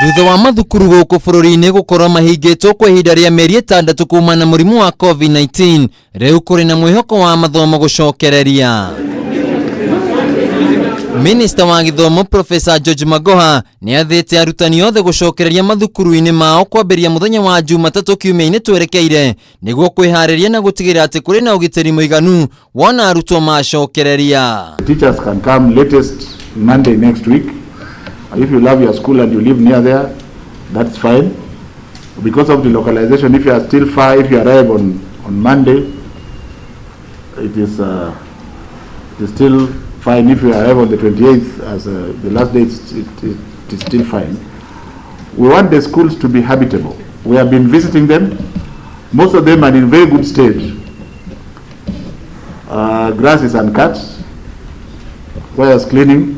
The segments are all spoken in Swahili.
Thutha wa mathukuru guku bururi-ini gukorwo mahingitwo kwa ihinda ria mieri 6 kuuma na murimu wa COVID-19, riu kuri na mwihoko wa mathomo gucokereria. Minister wa githomo Professor George Magoha ni athite arutani othe gucokereria mathukuru-ini mao kwambiria muthenya wa Jumatatu kiumia-ini twerekeire niguo kwihariria na gutigira ati kuri na ugitiri muiganu wona arutwo macokereria. Teachers can come latest Monday next week. If you love your school and you live near there, that's fine. Because of the localization, if you are still far, if you arrive on Monday, it is still fine. If you arrive on the 28th as the last day, it is still fine. We want the schools to be habitable. We have been visiting them. Most of them are in very good state. Grass is uncut. Wires cleaning.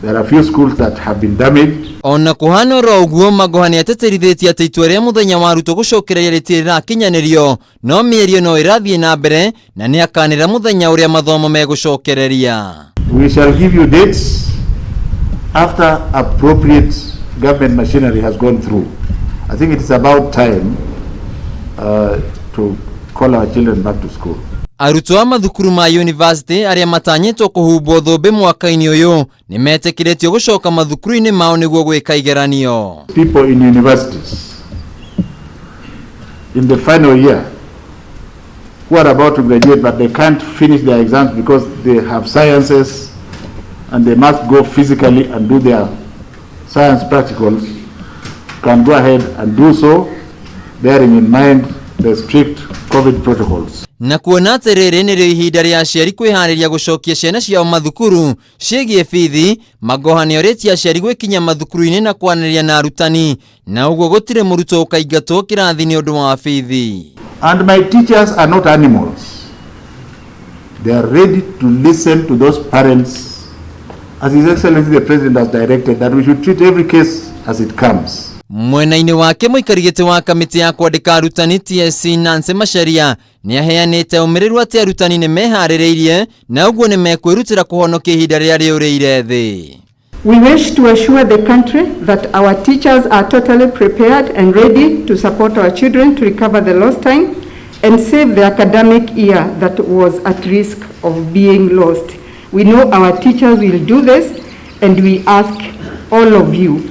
There are a few schools that have been damaged. Ona kuhana ro uguo Magoha ni ateterithitie ati itua ria muthenya wa arutwo gucokereria ritirira kinyanirio no mierio no irathie na mbere na ni akanira muthenya uria mathomo megucokereria. We shall give you dates after appropriate government machinery has gone through. I think it is about time to call our children back to school. Arutwo a mathukuru ma university aria matanyitwo kuhumbwo thumbi mwaka-ini uyu ni metekiretio gucoka mathukuru-ini mao niguo gwika igeranio. People in universities in the final year who are about to graduate but they can't finish their exams because they have sciences and they must go physically and do their science practicals can go ahead and do so, bearing in mind the strict COVID protocols. Na kuona atiriri nirio ihinda ria aciari kwihariria gucokia ciana ciao mathukuru ciigie bithi, Magoha ni oritie aciari gwikinya mathukuru-ini na kwaniriria na arutani na uguo gutire murutwo ukaigatwo kirathi ni undu wa bithi. And my teachers are not animals. They are ready to listen to those parents, as His Excellency the President has directed that we should treat every case as it comes. Mwena-ini wake muikarigite wa kamiti ya kwandika arutani TSC Nancy Macharia ni aheanite umiriru ati arutani ni mehaririirie na uguo ni mekwirutira kuhonokia ihinda riria riurire thi. We wish to assure the country that our teachers are totally prepared and ready to support our children to recover the lost time and save the academic year that was at risk of being lost. We know our teachers will do this and we ask all of you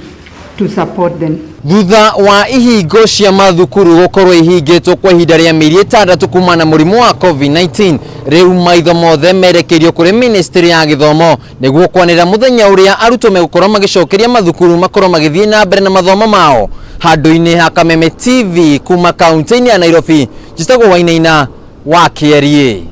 to support them. Thutha wa ihingo cia mathukuru gukorwo ihingitwo kwa ihinda ria mieri 6 kuuma na murimu wa COVID-19, riu maitho mothe merekerio kuri ministry ya githomo niguo kwanira muthenya uria arutwo megukorwo magicokeria mathukuru makorwo magithie na mbere na mathomo mao. Handu-ini ha Kameme TV kuma kaunti-ini ya Nairobi, jitagwo Wainaina wa Kierie.